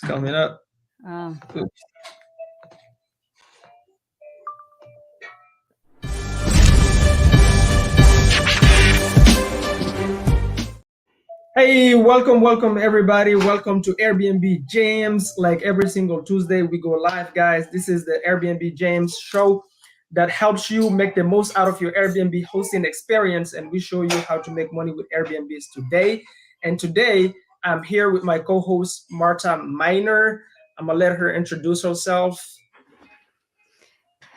It's coming up. Um, Oops. Hey, welcome everybody. Welcome to Airbnb James. Like every single Tuesday, we go live, guys. This is the Airbnb James show that helps you make the most out of your Airbnb hosting experience. And we show you how to make money with Airbnbs today. And today, I'm here with my co host, Marta Miner. I'm going to let her introduce herself.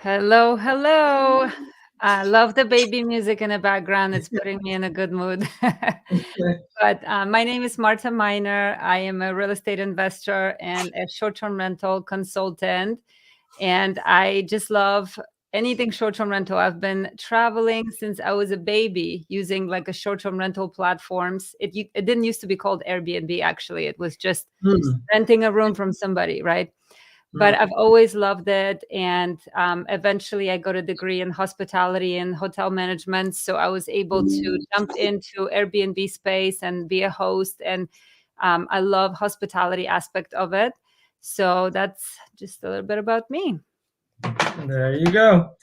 Hello, hello. I love the baby music in the background. It's putting me in a good mood. But my name is Marta Miner. I am a real estate investor and a short-term rental consultant. And I just love anything short-term rental. I've been traveling since I was a baby using like a short-term rental platforms. It didn't used to be called Airbnb, actually. It was just Mm, renting a room from somebody, right? But mm, I've always loved it. And eventually I got a degree in hospitality and hotel management. So I was able to jump into Airbnb space and be a host. And I love hospitality aspect of it. So that's just a little bit about me. there you go.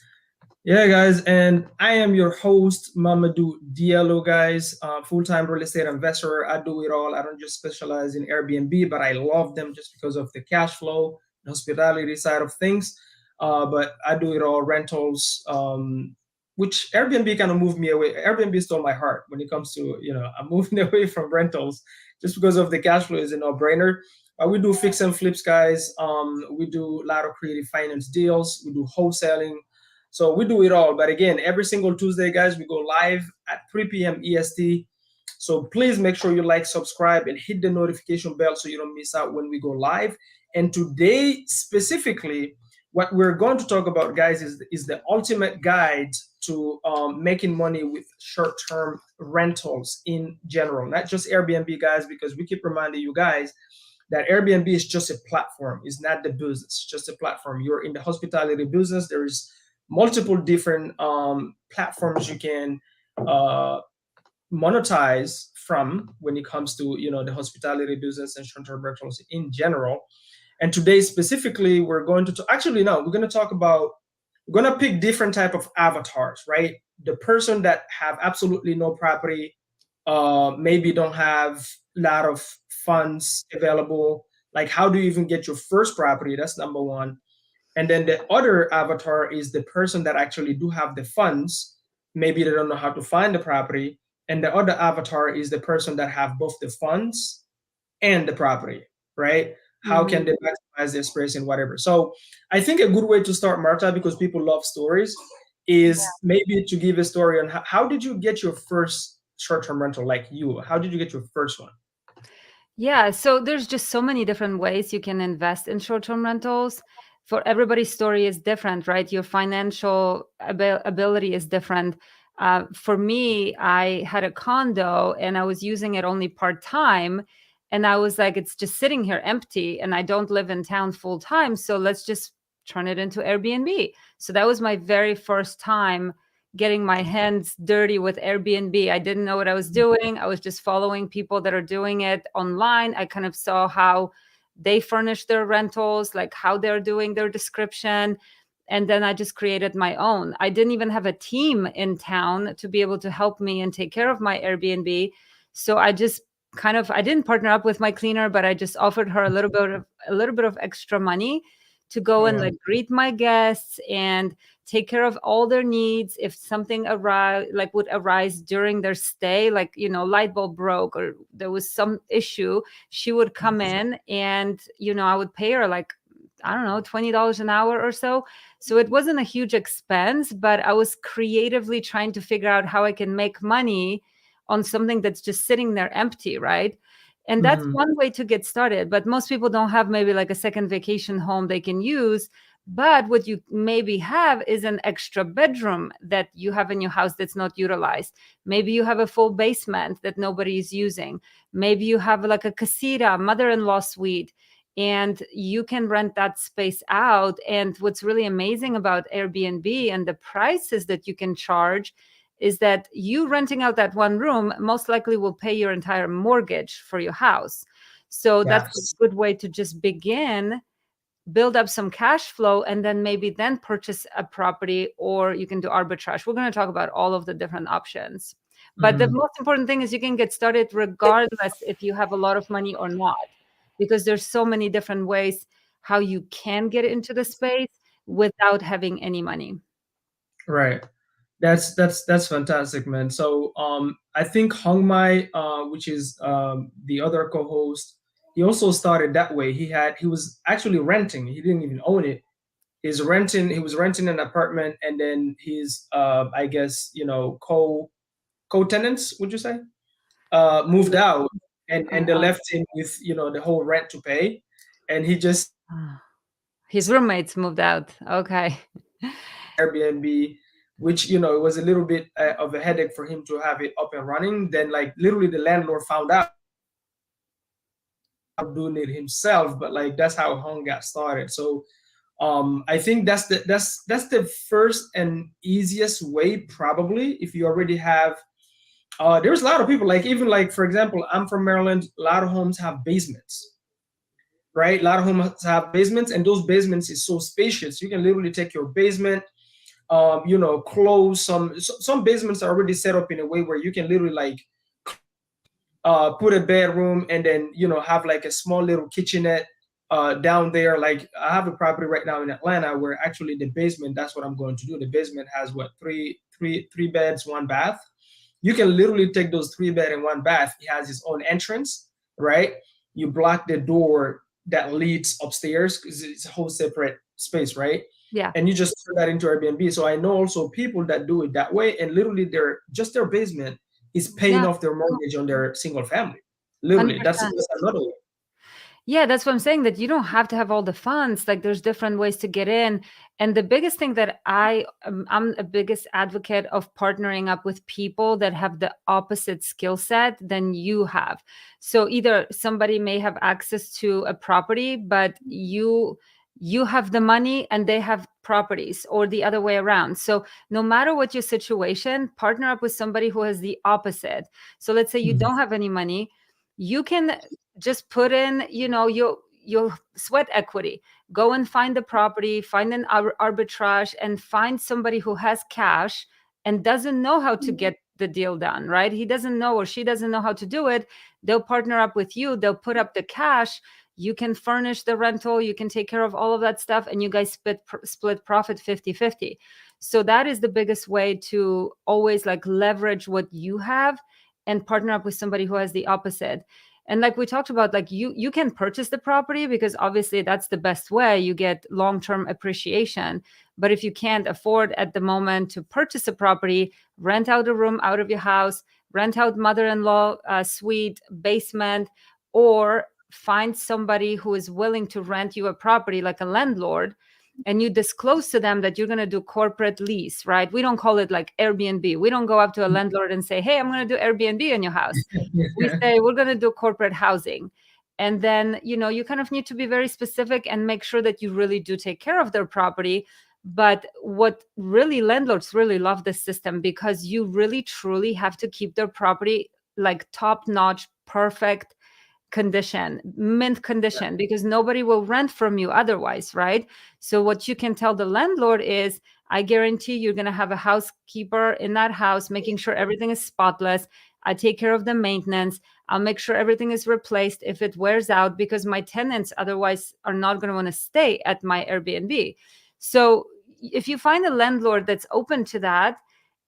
Yeah, guys, and I am your host, Mamadou Diallo, guys, full-time real estate investor. I do it all. I don't just specialize in Airbnb, but I love them just because of the cash flow, the hospitality side of things. But I do it all, rentals, which Airbnb kind of moved me away. Airbnb stole my heart when it comes to, I'm moving away from rentals just because of the cash flow is a no-brainer. We do fix and flips, guys. We do a lot of creative finance deals. We do wholesaling, so we do it all. But again, every single Tuesday, guys, we go live at 3 p.m. EST. So please make sure you like, subscribe, and hit the notification bell so you don't miss out when we go live. And today, specifically, what we're going to talk about, guys, is the ultimate guide to making money with short-term rentals in general, not just Airbnb, guys, because we keep reminding you guys that Airbnb is just a platform. It's not the business, it's just a platform. You're in the hospitality business. There is multiple different platforms you can uh, monetize from when it comes to the hospitality business and short-term rentals in general. And today specifically, we're going to actually no, we're going to talk about we're going to pick different type of avatars, right? The person that have absolutely no property, maybe don't have a lot of funds available. Like, how do you even get your first property? That's number one. And then the other avatar is the person that actually do have the funds. Maybe they don't know how to find the property. And the other avatar is the person that have both the funds and the property, right? How can Mhm. they maximize their space and whatever? So I think a good way to start, Marta, because people love stories, is maybe to give a story on how did you get your first short-term rental, like you? How did you get your first one? Yeah, so there's just so many different ways you can invest in short-term rentals. For everybody's story is different, right? Your financial ability is different. For me, I had a condo and I was using it only part-time. And I was like, it's just sitting here empty and I don't live in town full-time. So let's just turn it into Airbnb. So that was my very first time getting my hands dirty with Airbnb. I didn't know what I was doing. I was just following people that are doing it online. I kind of saw how they furnish their rentals, like how they're doing their description. And then I just created my own. I didn't even have a team in town to be able to help me and take care of my Airbnb. So I just I didn't partner up with my cleaner, but I just offered her a little bit of extra money to go and Oh, like greet my guests and take care of all their needs. If something would arise during their stay, like light bulb broke or there was some issue, she would come in and I would pay her like, I don't know, $20 an hour or so. So it wasn't a huge expense, but I was creatively trying to figure out how I can make money on something that's just sitting there empty, right? And that's mhm. one way to get started. But most people don't have maybe like a second vacation home they can use. But what you maybe have is an extra bedroom that you have in your house that's not utilized. Maybe you have a full basement that nobody is using. Maybe you have like a casita, mother-in-law suite, and you can rent that space out. And what's really amazing about Airbnb and the prices that you can charge is that you renting out that one room most likely will pay your entire mortgage for your house. So that's a Yes. good way to just begin, build up some cash flow, and then maybe then purchase a property, or you can do arbitrage. We're going to talk about all of the different options. But the Mhm. most important thing is you can get started regardless if you have a lot of money or not, because there's so many different ways how you can get into the space without having any money. Right. That's fantastic, man. So I think Hong Mai, which is the other co-host, he also started that way. He was actually renting. He didn't even own it. He was renting an apartment, and then his I guess, co-tenants, would you say, moved out, and they Uh, left him with, the whole rent to pay, and he just his roommates moved out. Okay. Airbnb, which, it was a little bit of a headache for him to have it up and running. Then, like, literally the landlord found out doing it himself, but like that's how Hong got started. So I think that's the first and easiest way, probably, if you already have. There's a lot of people, like, even like, for example, I'm from Maryland. A lot of homes have basements, right? A lot of homes have basements, and those basements is so spacious. You can literally take your basement, close some basements are already set up in a way where you can literally, like, put a bedroom, and then, have like a small little kitchenette down there. Like, I have a property right now in Atlanta where actually the basement, that's what I'm going to do. The basement has what, three beds, one bath. You can literally take those 3 bed and one bath. It has its own entrance, right? You block the door that leads upstairs because it's a whole separate space, right? Yeah. And you just turn that into Airbnb. So I know also people that do it that way, and literally their basement is paying Yeah. off their mortgage on their single family. Literally, that's 100%. that's another way. Yeah, that's what I'm saying, that you don't have to have all the funds. Like, there's different ways to get in. And the biggest thing that I'm a biggest advocate of partnering up with people that have the opposite skill set than you have. So either somebody may have access to a property, but you have the money and they have properties, or the other way around. So no matter what your situation, partner up with somebody who has the opposite. So let's say you Mhm. don't have any money, you can just put in, your sweat equity, go and find the property, find an arbitrage, and find somebody who has cash and doesn't know how to get the deal done, right? He doesn't know, or she doesn't know how to do it. They'll partner up with you, they'll put up the cash, you can furnish the rental, you can take care of all of that stuff, and you guys split profit 50-50. So that is the biggest way to always, like, leverage what you have and partner up with somebody who has the opposite. And like we talked about, like, you can purchase the property, because obviously that's the best way. You get long-term appreciation. But if you can't afford at the moment to purchase a property, rent out a room out of your house, rent out mother-in-law suite, basement, or find somebody who is willing to rent you a property, like a landlord, and you disclose to them that you're going to do corporate lease, right? We don't call it like Airbnb. We don't go up to a landlord and say, hey, I'm going to do Airbnb in your house. We say we're going to do corporate housing. And then, you kind of need to be very specific and make sure that you really do take care of their property. But what really, landlords really love this system, because you really truly have to keep their property like top notch, perfect condition, mint condition, because nobody will rent from you otherwise, right? So what you can tell the landlord is, I guarantee you're going to have a housekeeper in that house making sure everything is spotless. I take care of the maintenance. I'll make sure everything is replaced if it wears out, because my tenants otherwise are not going to want to stay at my Airbnb. So if you find a landlord that's open to that,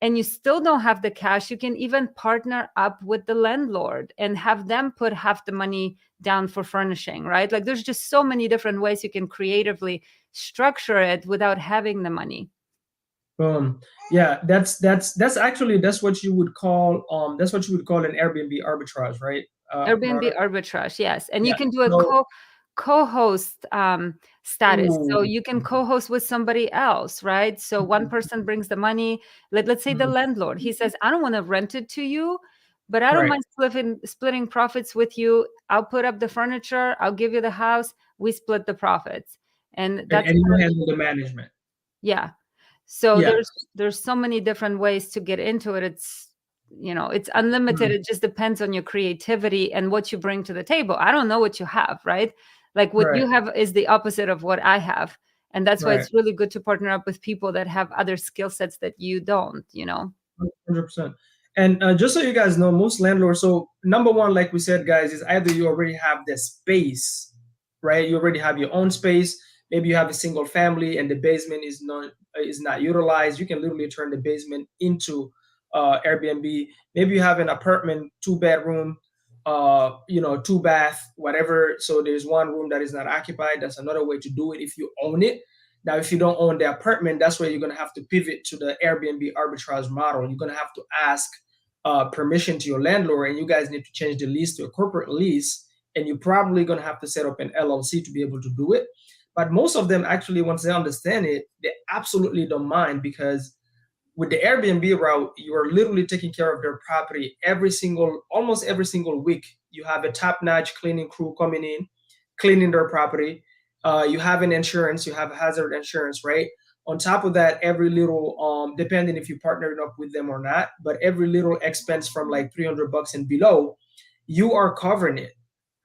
and you still don't have the cash, you can even partner up with the landlord and have them put half the money down for furnishing, right? Like, there's just so many different ways you can creatively structure it without having the money. Boom. Yeah, that's actually that's what you would call an Airbnb arbitrage, right? Airbnb Marta? arbitrage, yes. And you Yeah. can do a So, co-host status. So ooh, you can co-host with somebody else, right? So one person brings the money. Let's say the mhm, landlord, he says, I don't want to rent it to you, but I don't right. mind splitting profits with you. I'll put up the furniture. I'll give you the house. We split the profits. And And, that's and you kind of, handle the management. yeah. So Yeah. there's so many different ways to get into it. it's unlimited. It just depends on your creativity and what you bring to the table. I don't know what you have, right? Like what Right, you have is the opposite of what I have. And that's why right. it's really good to partner up with people that have other skill sets that you don't. 100%. And just so you guys know, most landlords, so number one, like we said, guys, is either you already have the space, right? You already have your own space. Maybe you have a single family and the basement is not utilized. You can literally turn the basement into Airbnb. Maybe you have an apartment, 2 bedroom, 2 bath, whatever. So there's one room that is not occupied. That's another way to do it if you own it. Now, if you don't own the apartment, that's where you're going to have to pivot to the Airbnb arbitrage model. You're going to have to ask permission to your landlord, and you guys need to change the lease to a corporate lease. And you're probably going to have to set up an LLC to be able to do it. But most of them actually, once they understand it, they absolutely don't mind, because with the Airbnb route, you are literally taking care of their property almost every single week. You have a top-notch cleaning crew coming in, cleaning their property. You have an insurance, you have hazard insurance, right? On top of that, every little, depending if you partnered up with them or not, but every little expense from like $300 and below, you are covering it.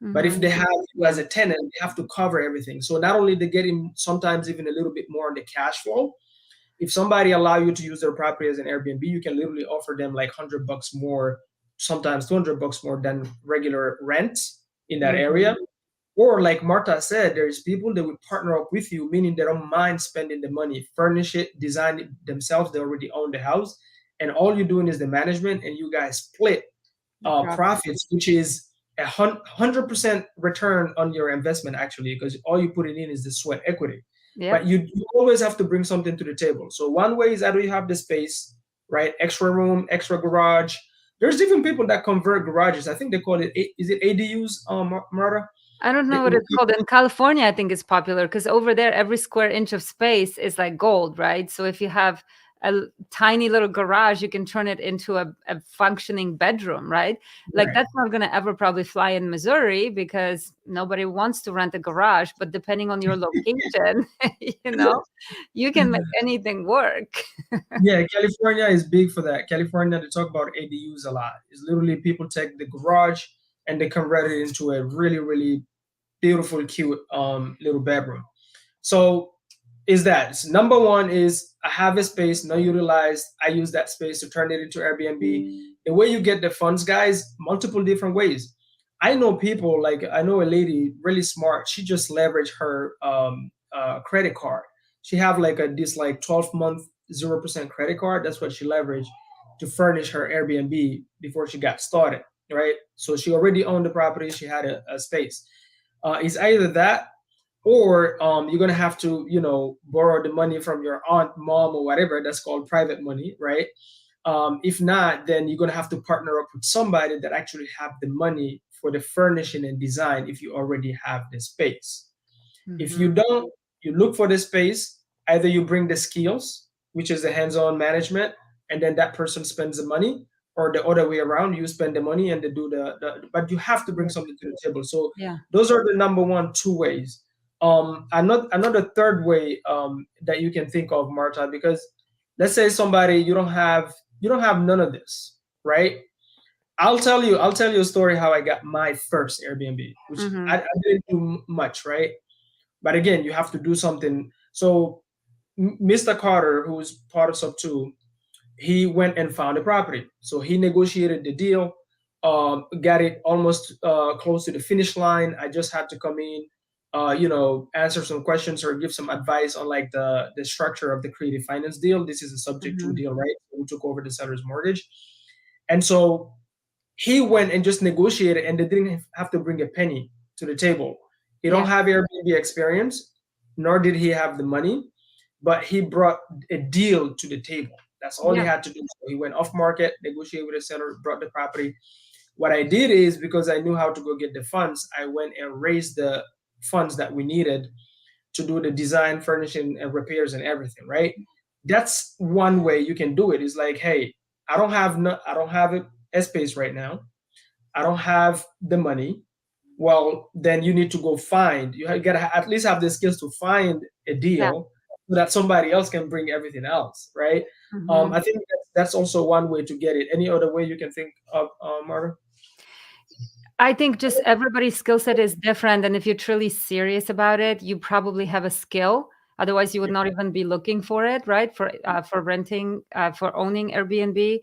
But if they have you as a tenant, they have to cover everything. So not only they getting sometimes even a little bit more on the cash flow. If somebody allow you to use their property as an Airbnb, you can literally offer them like $100 more, sometimes $200 more than regular rent in that area. Or like Marta said, there's people that will partner up with you, meaning they don't mind spending the money, furnish it, design it themselves. They already own the house, and all you're doing is the management, and you guys split profits, which is 100% return on your investment, actually, because all you put it in is the sweat equity. Yeah. But you always have to bring something to the table. So one way is either you have the space, right? Extra room, extra garage. There's different people that convert garages. I think they call it, is it ADUs, Marta? I don't know what it's called. In California, I think it's popular because over there, every square inch of space is like gold, right? So if you have a tiny little garage, you can turn it into a functioning bedroom, right? Like that's not going to ever probably fly in Missouri because nobody wants to rent a garage. But depending on your location, you can make anything work. Yeah, California is big for that. California, they talk about ADUs a lot. It's literally people take the garage and they convert it into a really, really beautiful, cute little bedroom. So is that number one is I have a space, not utilized. I use that space to turn it into Airbnb. The way you get the funds, guys, multiple different ways. I know people, like I know a lady really smart. She just leveraged her credit card. She have like this like 12-month 0% credit card. That's what she leveraged to furnish her Airbnb before she got started, right? So she already owned the property. She had a space. It's either that, or you're gonna have to, borrow the money from your aunt, mom, or whatever. That's called private money, right? If not, then you're gonna have to partner up with somebody that actually have the money for the furnishing and design if you already have the space. If you don't, you look for the space. Either you bring the skills, which is the hands-on management, and then that person spends the money, or the other way around, you spend the money and they do but you have to bring something to the table. So Yeah. those are the number one two ways. Another third way that you can think of, Marta, because let's say somebody you don't have none of this, right? I'll tell you a story how I got my first Airbnb, which I didn't do much, right? But again, you have to do something. So Mr. Carter, who's part of Sub 2, he went and found a property. So he negotiated the deal, got it almost close to the finish line. I just had to come in, answer some questions or give some advice on like the structure of the creative finance deal. This is a subject to deal, right? We took over the seller's mortgage. And so he went and just negotiated, and they didn't have to bring a penny to the table. He don't have Airbnb experience, nor did he have the money, but he brought a deal to the table. That's all he had to do. So he went off market, negotiated with the seller, brought the property. What I did is, because I knew how to go get the funds, I went and raised the funds that we needed to do the design, furnishing, and repairs and everything, right? That's one way you can do it. It's like, hey, I don't have a space right now. I don't have the money. Well, then you need to go find. You gotta at least have the skills to find a deal so that somebody else can bring everything else, right? I think that's also one way to get it. Any other way you can think of, Marta? I think just everybody's skill set is different. And if you're truly serious about it, you probably have a skill. Otherwise, you would not even be looking for it, right? For renting, for owning Airbnb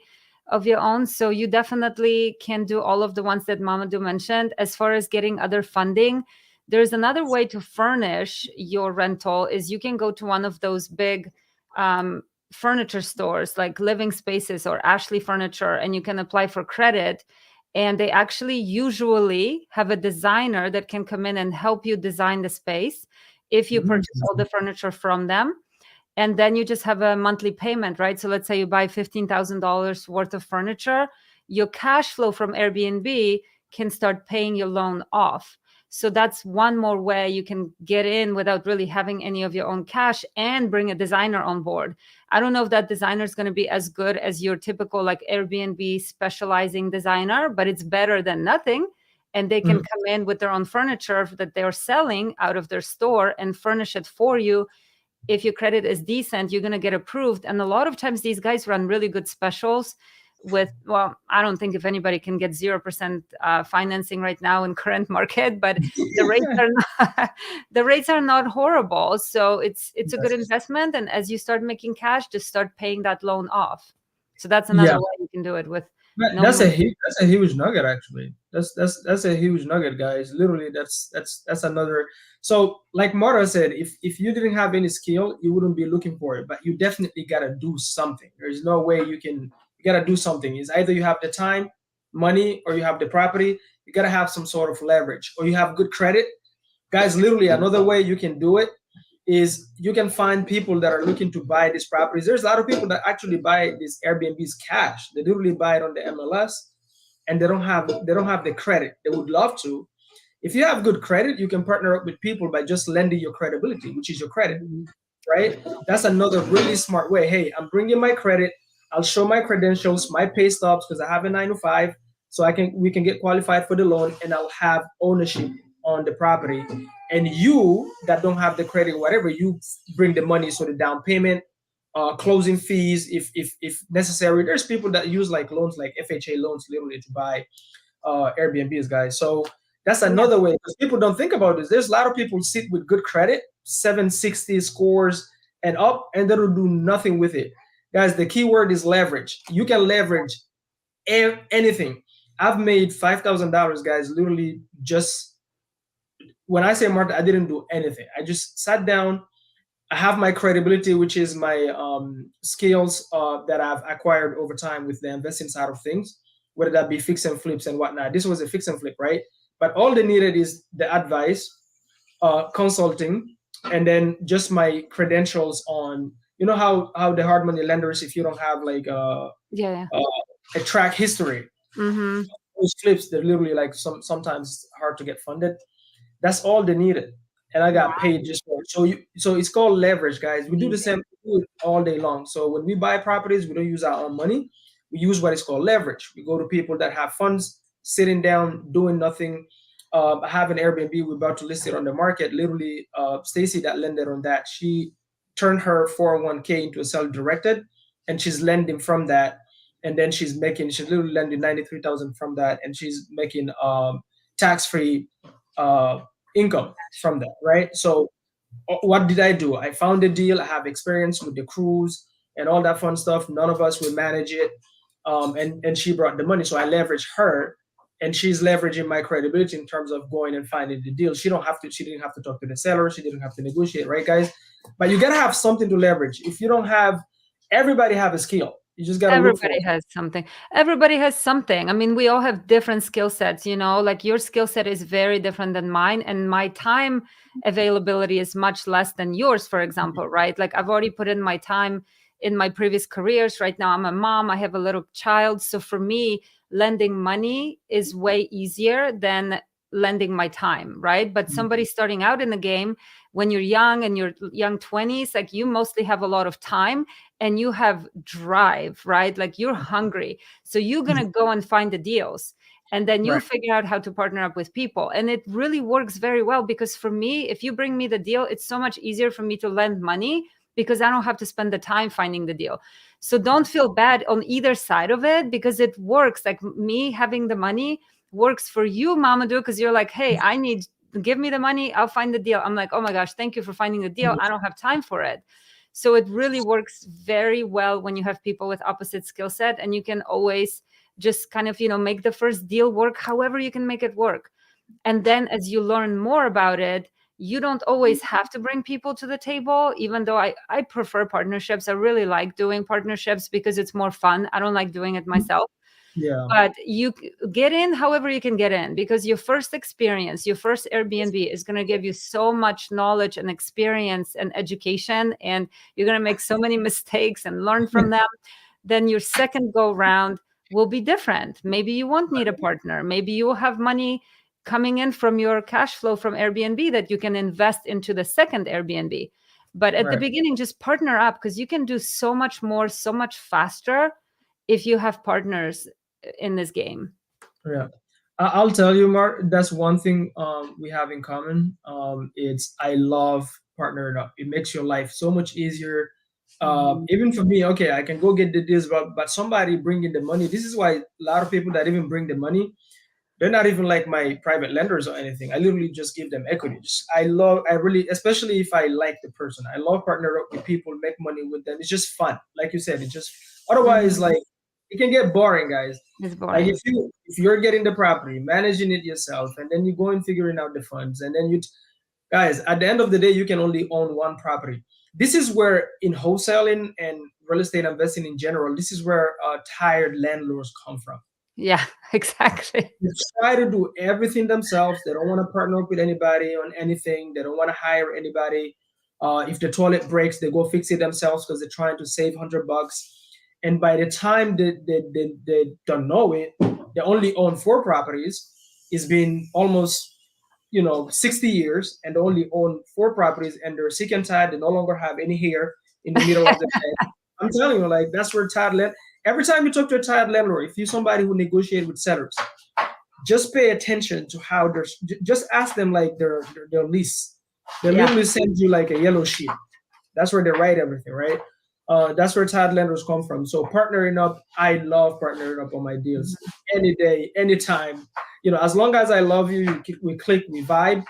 of your own. So you definitely can do all of the ones that Mamadou mentioned. As far as getting other funding, there's another way to furnish your rental is you can go to one of those big furniture stores like Living Spaces or Ashley Furniture, and you can apply for credit, and they actually usually have a designer that can come in and help you design the space if you purchase all the furniture from them. And then you just have a monthly payment, right? So let's say you buy $15,000 worth of furniture, your cash flow from Airbnb can start paying your loan off. So that's one more way you can get in without really having any of your own cash and bring a designer on board. I don't know if that designer is going to be as good as your typical like Airbnb specializing designer, but it's better than nothing. And they can come in with their own furniture that they're selling out of their store and furnish it for you. If your credit is decent, you're going to get approved. And a lot of times these guys run really good specials with, well, I don't think if anybody can get 0% financing right now in current market, but the rates are not, the rates are not horrible. So it's a good investment. And as you start making cash, just start paying that loan off. So that's another way you can do it with. That's a huge nugget, actually. That's a huge nugget, guys. Literally, that's another. So, like Mara said, if you didn't have any skill, you wouldn't be looking for it. But you definitely gotta do something. There's no way you can. You gotta do something. It's either you have the time, money, or you have the property. You gotta have some sort of leverage, or you have good credit, guys. Literally, another way you can do it is you can find people that are looking to buy these properties. There's a lot of people that actually buy these Airbnbs cash. They literally buy it on the MLS, and they don't have the credit. They would love to. If you have good credit, you can partner up with people by just lending your credibility, which is your credit, right? That's another really smart way. Hey, I'm bringing my credit. I'll show my credentials, my pay stubs, because I have a 9 to 5, so we can get qualified for the loan, and I'll have ownership on the property. And you that don't have the credit, whatever, you bring the money, so the down payment, closing fees, if necessary. There's people that use like loans, like FHA loans, literally to buy Airbnbs, guys. So that's another way, because people don't think about this. There's a lot of people sit with good credit, 760 scores and up, and they don't do nothing with it. Guys, the key word is leverage. You can leverage anything. I've made $5,000, guys, literally just when I say market, I didn't do anything. I just sat down. I have my credibility, which is my skills that I've acquired over time with the investing side of things, whether that be fix and flips and whatnot. This was a fix and flip, right? But all they needed is the advice, consulting, and then just my credentials on, you know how the hard money lenders, if you don't have like a track history, those flips, they're literally like sometimes hard to get funded. That's all they needed, and I got paid just for it. So it's called leverage, guys. We do the same all day long. So when we buy properties, we don't use our own money. We use what is called leverage. We go to people that have funds, sitting down, doing nothing. I have an Airbnb. We're about to list it on the market. Literally, Stacy that lended on that, she turned her 401k into a self-directed, and she's lending from that. And then she's literally lending 93,000 from that, and she's making tax-free income from that, right? So what did I do? I found a deal. I have experience with the cruise and all that fun stuff. None of us will manage it, and she brought the money, so I leveraged her, and she's leveraging my credibility in terms of going and finding the deal. She didn't have to talk to the seller. She didn't have to negotiate, right, guys? But you gotta have something to leverage. If you don't have, everybody have a skill. You just gotta look for it. Everybody has something. Everybody has something. I mean, we all have different skill sets, like your skill set is very different than mine, and my time availability is much less than yours, for example, right? Like I've already put in my time in my previous careers. Right now I'm a mom, I have a little child. So for me, lending money is way easier than lending my time, right? But somebody starting out in the game, when you're young and you're young 20s, like you mostly have a lot of time and you have drive, right? Like you're hungry. So you're going to go and find the deals. And then you figure out how to partner up with people. And it really works very well, because for me, if you bring me the deal, it's so much easier for me to lend money because I don't have to spend the time finding the deal. So don't feel bad on either side of it, because it works. Like me having the money works for you, Mamadou, because you're like, hey, I need, give me the money, I'll find the deal. I'm like, oh my gosh, thank you for finding the deal. I don't have time for it. So it really works very well when you have people with opposite skill set, and you can always just kind of, make the first deal work however you can make it work. And then as you learn more about it, you don't always have to bring people to the table, even though I prefer partnerships. I really like doing partnerships because it's more fun. I don't like doing it myself. Yeah. But you get in however you can get in, because your first experience, your first Airbnb is going to give you so much knowledge and experience and education, and you're going to make so many mistakes and learn from them. Then your second go round will be different. Maybe you won't need a partner. Maybe you will have money coming in from your cash flow from Airbnb that you can invest into the second Airbnb. But at the beginning, just partner up, because you can do so much more, so much faster if you have partners in this game. Yeah. I'll tell you, Mark, that's one thing we have in common. It's I love partnering up. It makes your life so much easier. Even for me, okay, I can go get the deals, but somebody bringing the money. This is why a lot of people that even bring the money, they're not even like my private lenders or anything. I literally just give them equity. I really, especially if I like the person, I love partnering up with people, make money with them. It's just fun. Like you said, it's just, otherwise, like, it can get boring, guys. It's Like boring. if you're getting the property, managing it yourself, and then you go and figuring out the funds, and then guys, at the end of the day, you can only own one property. This is where in wholesaling and real estate investing in general, this is where tired landlords come from. Yeah, exactly. They try to do everything themselves. They don't want to partner up with anybody on anything. They don't want to hire anybody. If the toilet breaks, they go fix it themselves because they're trying to save $100. And by the time they don't know it, they only own four properties. It's been almost 60 years, and they only own four properties, and they're sick and tired. They no longer have any hair in the middle of the head. I'm telling you, like, that's where every time you talk to a tired landlord, if you're somebody who negotiate with sellers, just pay attention to how just ask them like their lease. They literally send you like a yellow sheet. That's where they write everything, right? That's where tired lenders come from. So partnering up, I love partnering up on my deals any day, anytime. As long as I love you, we click, we vibe,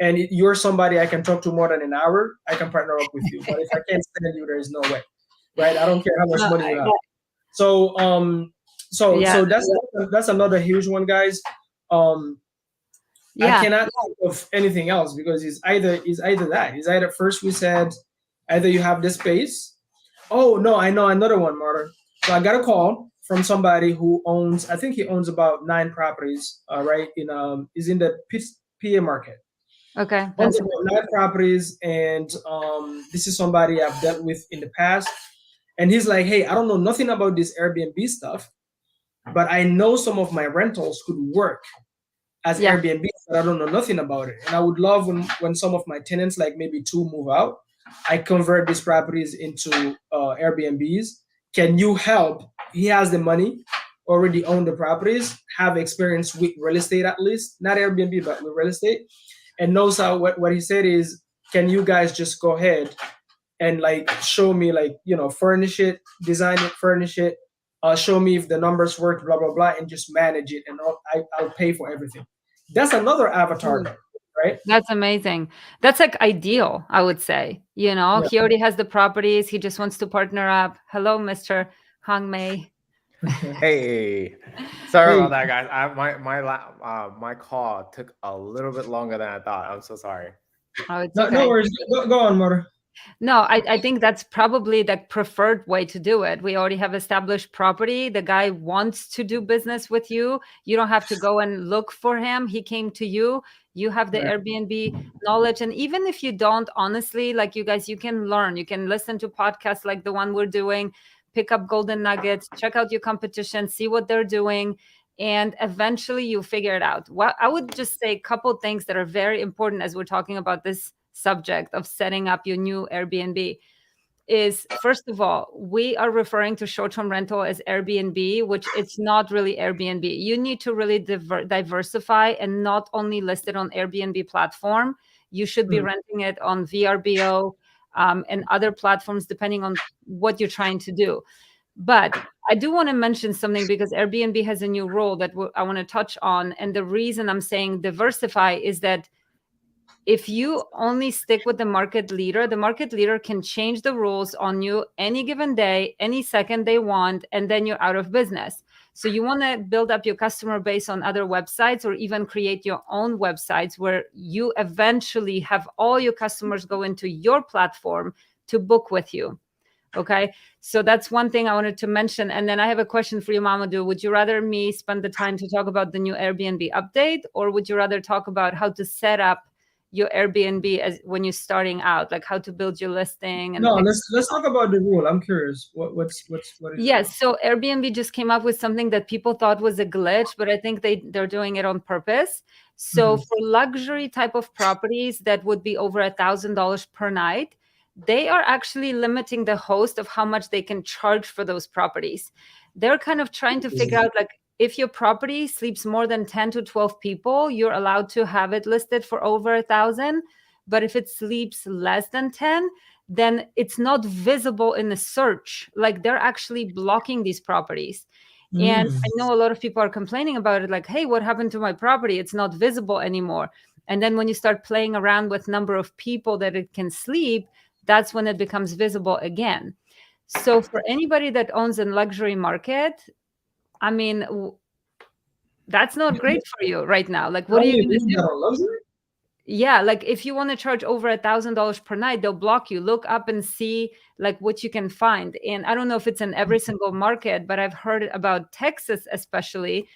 and you're somebody I can talk to more than an hour, I can partner up with you. But if I can't stand you, there is no way, right? I don't care how much money you have. So so that's another huge one, guys. I cannot think of anything else, because it's either that. It's either, first we said, either you have the space. Oh no, I know another one, Marta. So I got a call from somebody who owns, I think he owns about 9 properties, right? He's in the PA market. Okay. Owns about 9 properties, and this is somebody I've dealt with in the past. And he's like, hey, I don't know nothing about this Airbnb stuff, but I know some of my rentals could work as Airbnb, but I don't know nothing about it. And I would love when some of my tenants, like maybe 2, move out, I convert these properties into Airbnbs. Can you help? He has the money, already own the properties, have experience with real estate, at least, not Airbnb, but with real estate, and knows how, what he said is, can you guys just go ahead and like show me, like, furnish it, design it, furnish it, show me if the numbers work, blah blah blah, and just manage it, and I'll pay for everything. That's another avatar, right? That's amazing. That's like ideal, I would say. He already has the properties. He just wants to partner up. Hello, Mr. Hong Mei. Hey, sorry about that, guys. My call took a little bit longer than I thought. I'm so sorry. Oh, it's No, no worries. Go on, Mara. No, I think that's probably the preferred way to do it. We already have established property. The guy wants to do business with you. You don't have to go and look for him. He came to you. You have the Airbnb knowledge. And even if you don't, honestly, like you guys, you can learn. You can listen to podcasts like the one we're doing, pick up golden nuggets, check out your competition, see what they're doing. And eventually you figure it out. Well, I would just say a couple things that are very important as we're talking about this subject of setting up your new Airbnb is, first of all, we are referring to short-term rental as Airbnb, which it's not really Airbnb. You need to really diversify and not only list it on Airbnb platform. You should be renting it on VRBO, and other platforms, depending on what you're trying to do. But I do want to mention something, because Airbnb has a new rule that I want to touch on. And the reason I'm saying diversify is that if you only stick with the market leader can change the rules on you any given day, any second they want, and then you're out of business. So you want to build up your customer base on other websites, or even create your own websites where you eventually have all your customers go into your platform to book with you. Okay, so that's one thing I wanted to mention. And then I have a question for you, Mamadou. Would you rather me spend the time to talk about the new Airbnb update, or would you rather talk about how to set up your Airbnb as when you're starting out, like how to build your listing? And No, let's talk about the rule. I'm curious. What is yes, so Airbnb just came up with something that people thought was a glitch, but I think they're doing it on purpose. So for luxury type of properties that would be over $1,000 per night, they are actually limiting the host of how much they can charge for those properties. They're kind of trying to figure out, like, if your property sleeps more than 10 to 12 people, you're allowed to have it listed for over 1,000. But if it sleeps less than 10, then it's not visible in the search. Like, they're actually blocking these properties. And I know a lot of people are complaining about it, like, hey, what happened to my property? It's not visible anymore. And then when you start playing around with number of people that it can sleep, that's when it becomes visible again. So for anybody that owns a luxury market, I mean, that's not great for you right now. Like, what are you going to do? Yeah, like if you want to charge over $1,000 per night, they'll block you. Look up and see like what you can find. And I don't know if it's in every single market, but I've heard about Texas especially,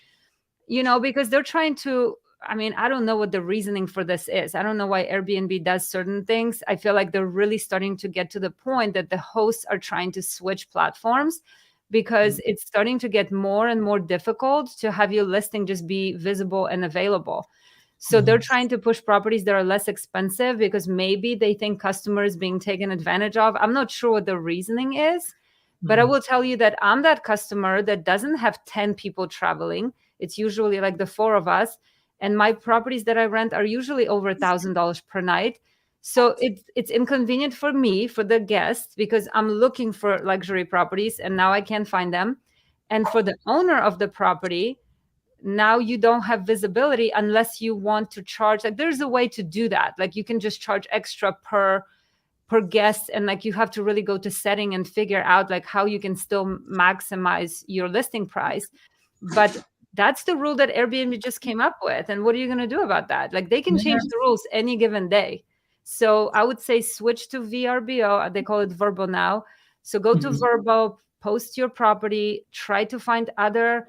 because they're trying to, I mean, I don't know what the reasoning for this is. I don't know why Airbnb does certain things. I feel like they're really starting to get to the point that the hosts are trying to switch platforms, because it's starting to get more and more difficult to have your listing just be visible and available. So they're trying to push properties that are less expensive, because maybe they think customers being taken advantage of. I'm not sure what the reasoning is, but I will tell you that I'm that customer that doesn't have 10 people traveling. It's usually like the 4 of us. And my properties that I rent are usually over $1,000 per night. So it's inconvenient for me, for the guests, because I'm looking for luxury properties and now I can't find them. And for the owner of the property, now you don't have visibility unless you want to charge. Like, there's a way to do that. Like, you can just charge extra per guest, and like you have to really go to setting and figure out like how you can still maximize your listing price. But that's the rule that Airbnb just came up with. And what are you going to do about that? Like, they can change the rules any given day. So I would say switch to VRBO. They call it Verbo now. So go to Verbo, post your property, try to find other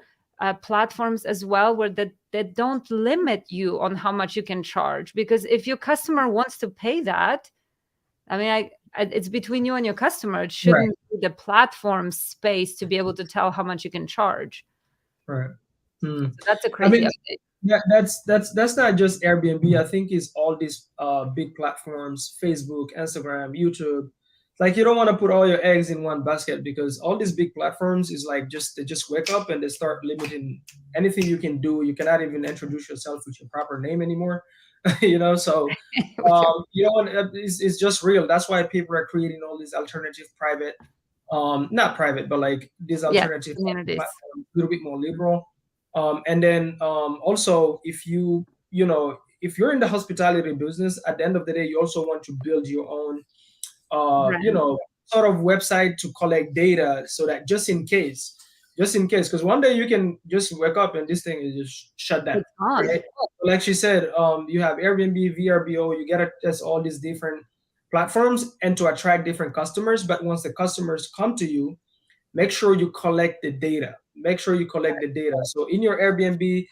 platforms as well where that don't limit you on how much you can charge. Because if your customer wants to pay that, I mean, it's between you and your customer. It shouldn't be the platform space to be able to tell how much you can charge. Right. So that's a crazy update. Yeah, that's not just Airbnb. I think it's all these big platforms: Facebook, Instagram, YouTube. Like, you don't want to put all your eggs in one basket, because all these big platforms is like they just wake up and they start limiting anything you can do. You cannot even introduce yourself with your proper name anymore. So it's just real. That's why people are creating all these alternative private, not private, but like these alternative communities, platforms, a little bit more liberal. And then also, if you're in the hospitality business, at the end of the day, you also want to build your own sort of website to collect data, so that just in case, because one day you can just wake up and this thing is just shut down. Right? Like she said, you have Airbnb, VRBO, you gotta test all these different platforms and to attract different customers. But once the customers come to you, make sure you collect the data. So in your Airbnb,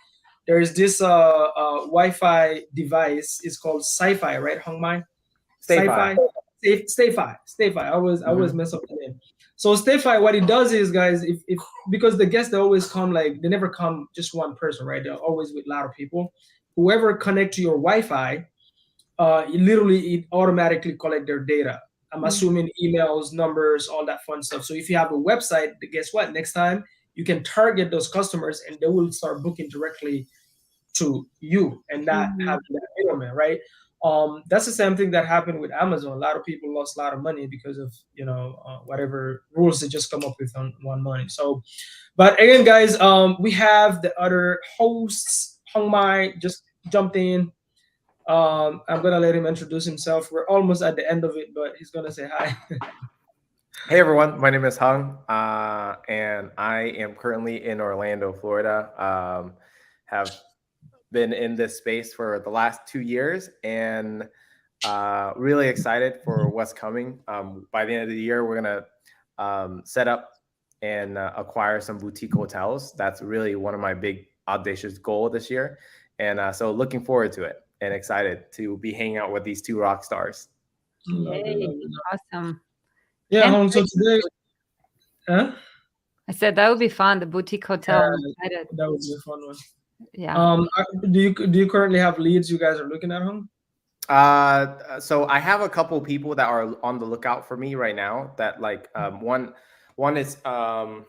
there is this Wi-Fi device. It's called Sci-Fi, right, Hongmai? Stay-Fi. Stay-Fi. I always mess up the name. So Stay-Fi, what it does is, guys, if because the guests, they always come, like, they never come just one person, right? They're always with a lot of people. Whoever connect to your Wi-Fi, it automatically collect their data. I'm assuming emails, numbers, all that fun stuff. So if you have a website, guess what? Next time you can target those customers and they will start booking directly to you and not have that middleman, right? That's the same thing that happened with Amazon. A lot of people lost a lot of money because of whatever rules they just come up with on money. So, but again, guys, we have the other hosts. Hong Mai just jumped in. I'm gonna let him introduce himself. We're almost at the end of it, but he's gonna say hi. Hey everyone, my name is Hung, and I am currently in Orlando, Florida. Have been in this space for the last 2 years, and really excited for what's coming. By the end of the year, we're gonna set up and acquire some boutique hotels. That's really one of my big audacious goal this year, and so looking forward to it and excited to be hanging out with these two rock stars. Love it, Yay, love it. awesome. Yeah, Can't Hong. So wait. today, huh? I said that would be fun. The boutique hotel. I'm excited. That would be a fun one. Yeah. Do you currently have leads you guys are looking at, Hong? So I have a couple people that are on the lookout for me right now. That like one is a,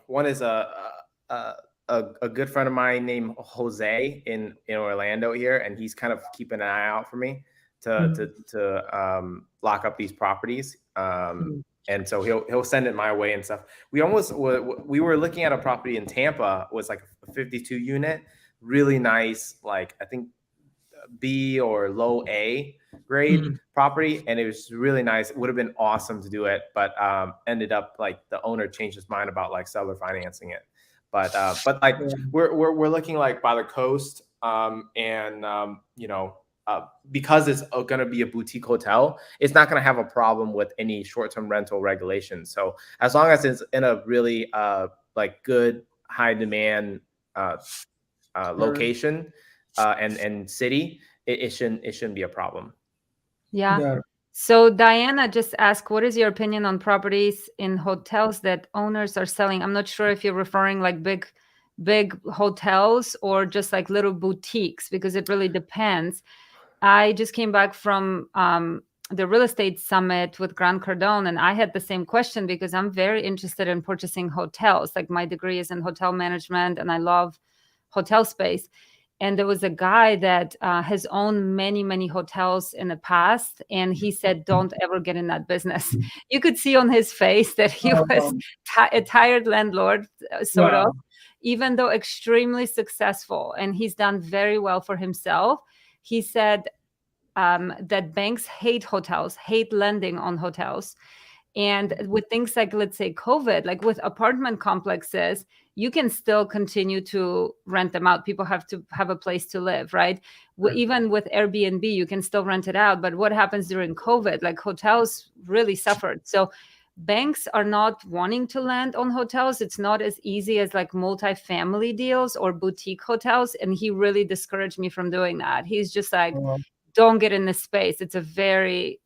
a good friend of mine named Jose in Orlando here, and he's kind of keeping an eye out for me to lock up these properties. And so he'll send it my way and stuff. We were looking at a property in Tampa. It was like a 52 unit, really nice, like I think B or low A grade property, and it was really nice. It would have been awesome to do it, but ended up like the owner changed his mind about like seller financing it. But like we're looking like by the coast, because it's going to be a boutique hotel, it's not going to have a problem with any short-term rental regulations. So as long as it's in a really like good high demand location and city, it shouldn't be a problem. Yeah. So Diana just asked, what is your opinion on properties in hotels that owners are selling? I'm not sure if you're referring like big hotels or just like little boutiques, because it really depends. I just came back from the real estate summit with Grant Cardone, and I had the same question because I'm very interested in purchasing hotels. Like my degree is in hotel management and I love hotel space. And there was a guy that has owned many hotels in the past, and he said, don't ever get in that business. You could see on his face that he was a tired landlord, sort of, even though extremely successful, and he's done very well for himself. He said that banks hate hotels, hate lending on hotels. And with things like, let's say, COVID, like with apartment complexes, you can still continue to rent them out. People have to have a place to live, right? Even with Airbnb, you can still rent it out. But what happens during COVID? Like hotels really suffered. So banks are not wanting to lend on hotels. It's not as easy as like multifamily deals or boutique hotels. And he really discouraged me from doing that. He's just like, don't get in this space. It's a very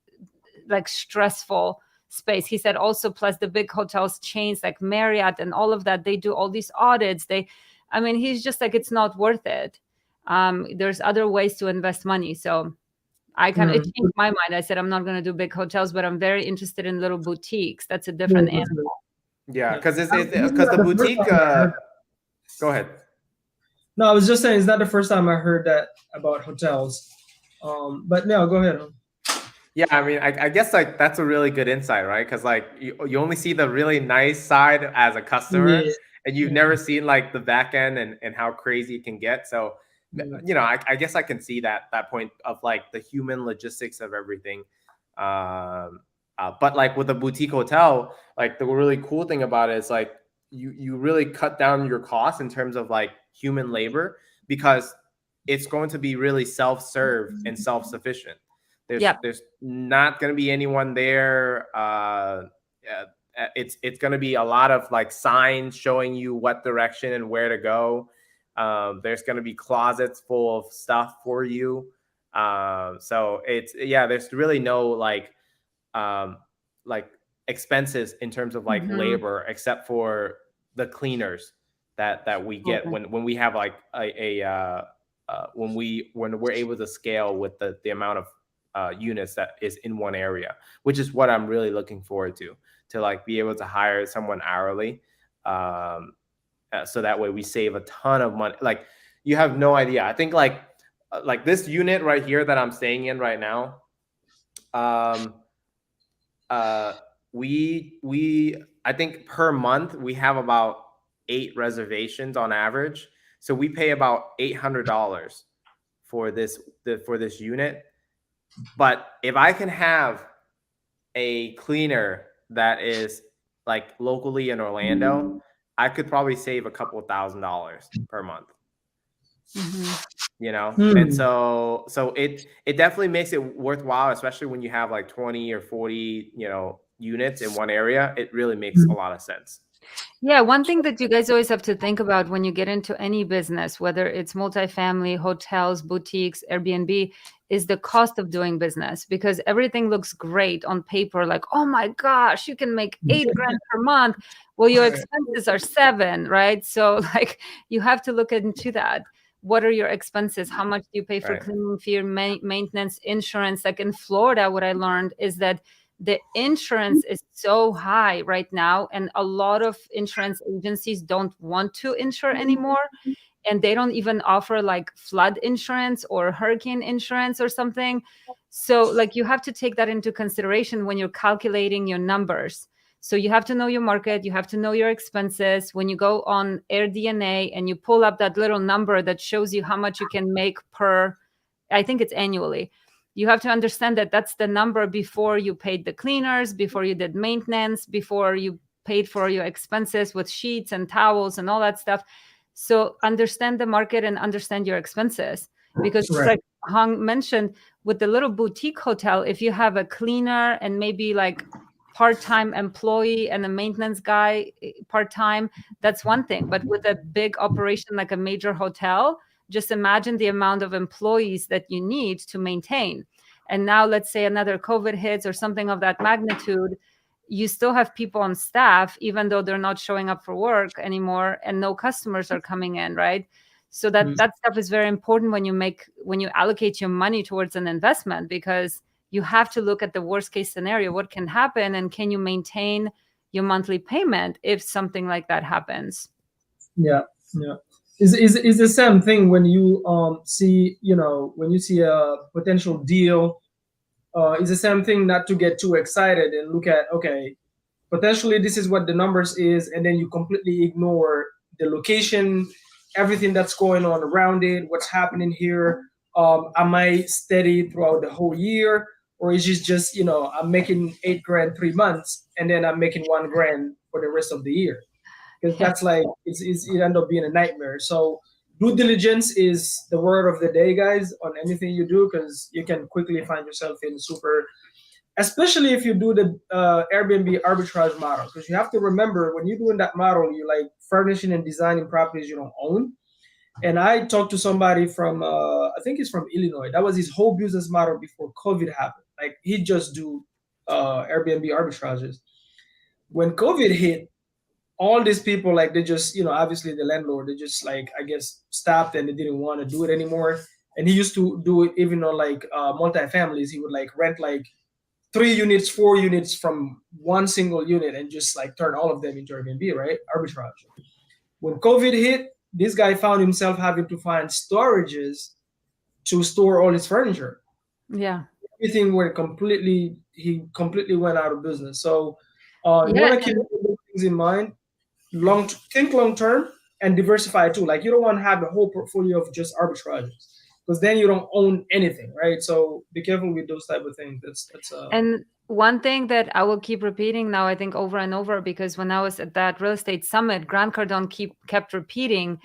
like stressful space. He said also, plus the big hotels chains like Marriott and all of that, they do all these audits. He's just like, it's not worth it. There's other ways to invest money. So it changed my mind. I said, I'm not going to do big hotels, but I'm very interested in little boutiques. That's a different animal. Yeah, because the boutique. Go ahead. No, I was just saying, it's not the first time I heard that about hotels. But no, go ahead. Yeah, I guess like that's a really good insight, right? Because like you only see the really nice side as a customer, and you've never seen like the back end and how crazy it can get. So, I guess I can see that point of like the human logistics of everything. But like with a boutique hotel, like the really cool thing about it is like you really cut down your costs in terms of like human labor, because it's going to be really self-serve and self-sufficient. There's not going to be anyone there. It's going to be a lot of like signs showing you what direction and where to go. There's going to be closets full of stuff for you. So there's really no like expenses in terms of like labor, except for the cleaners that we get when we have like when we're able to scale with the amount of units that is in one area, which is what I'm really looking forward to like be able to hire someone hourly, so that way we save a ton of money. Like you have no idea. I think like like this unit right here that I'm staying in right now. I think per month we have about 8 reservations on average. So we pay about $800 for this unit. But if I can have a cleaner that is like locally in Orlando, I could probably save a couple $1,000s per month. You know, and so it definitely makes it worthwhile, especially when you have like 20 or 40, you know, units in one area. It really makes a lot of sense. Yeah, one thing that you guys always have to think about when you get into any business, whether it's multifamily, hotels, boutiques, Airbnb, is the cost of doing business, because everything looks great on paper. Like, oh my gosh, you can make $8 grand per month. Well, your expenses are 7, right? So like you have to look into that. What are your expenses? How much do you pay for cleaning fee, maintenance, insurance? Like in Florida, what I learned is that the insurance is so high right now, and a lot of insurance agencies don't want to insure anymore, and they don't even offer like flood insurance or hurricane insurance or something. So like you have to take that into consideration when you're calculating your numbers. So you have to know your market, you have to know your expenses. When you go on AirDNA and you pull up that little number that shows you how much you can make per, I think it's annually, you have to understand that that's the number before you paid the cleaners, before you did maintenance, before you paid for your expenses with sheets and towels and all that stuff. So understand the market and understand your expenses. Because like Hong mentioned, with the little boutique hotel, if you have a cleaner and maybe like part-time employee and a maintenance guy part-time, that's one thing. But with a big operation like a major hotel, just imagine the amount of employees that you need to maintain. And now let's say another COVID hits or something of that magnitude, you still have people on staff, even though they're not showing up for work anymore and no customers are coming in, right? So that stuff is very important when you allocate your money towards an investment, because you have to look at the worst case scenario. What can happen, and can you maintain your monthly payment if something like that happens? Yeah. Is the same thing when you see, you know, when you see a potential deal. It's the same thing not to get too excited and look at, okay, potentially this is what the numbers is, and then you completely ignore the location, everything that's going on around it, what's happening here. Am I steady throughout the whole year, or is it just, you know, I'm making 8 grand 3 months and then I'm making 1 grand for the rest of the year? Because that's like it end up being a nightmare. So due diligence is the word of the day, guys, on anything you do, because you can quickly find yourself in super, especially if you do the Airbnb arbitrage model, because you have to remember when you're doing that model, you're like furnishing and designing properties you don't own. And I talked to somebody from I think he's from Illinois. That was his whole business model before COVID happened. Like he just do Airbnb arbitrages. When COVID hit, all these people, like they just, you know, obviously the landlord, they just like, I guess, stopped and they didn't want to do it anymore. And he used to do it even on like multi-families. He would like rent like 3 units, 4 units from one single unit and just like turn all of them into Airbnb, right? Arbitrage. When COVID hit, this guy found himself having to find storages to store all his furniture. Yeah. Everything he completely went out of business. So you want to keep those things in mind. Think long term and diversify too. Like you don't want to have a whole portfolio of just arbitrages, because then you don't own anything, right? So be careful with those type of things. And one thing that I will keep repeating now, I think over and over, because when I was at that real estate summit, Grant Cardone kept repeating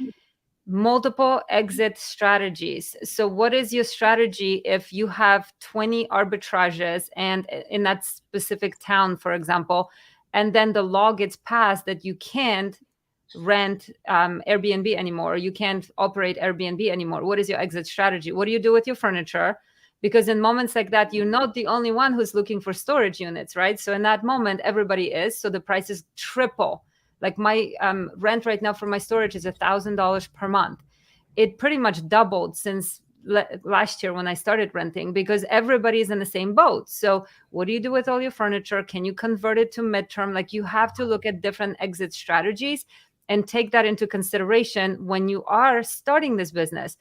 multiple exit strategies. So what is your strategy if you have 20 arbitrages and in that specific town, for example, and then the law gets passed that you can't rent Airbnb anymore, or you can't operate Airbnb anymore? What is your exit strategy? What do you do with your furniture? Because in moments like that, you're not the only one who's looking for storage units, right? So in that moment, everybody is. So the prices triple. Like my rent right now for my storage is $1,000 per month. It pretty much doubled since last year when I started renting, because everybody's in the same boat. So what do you do with all your furniture? Can you convert it to midterm? Like you have to look at different exit strategies and take that into consideration when you are starting this business.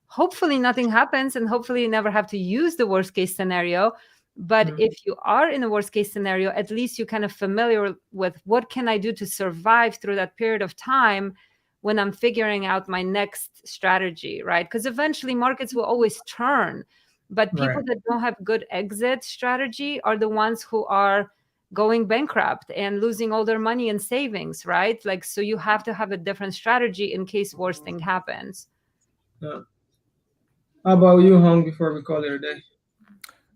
hopefully nothing happens, and hopefully you never have to use the worst case scenario. But if you are in a worst case scenario, at least you're kind of familiar with what can I do to survive through that period of time when I'm figuring out my next strategy, right? Because eventually markets will always turn. But people that don't have good exit strategy are the ones who are going bankrupt and losing all their money and savings, right? Like, so you have to have a different strategy in case worst thing happens. How about you, Hung, before we call it a day?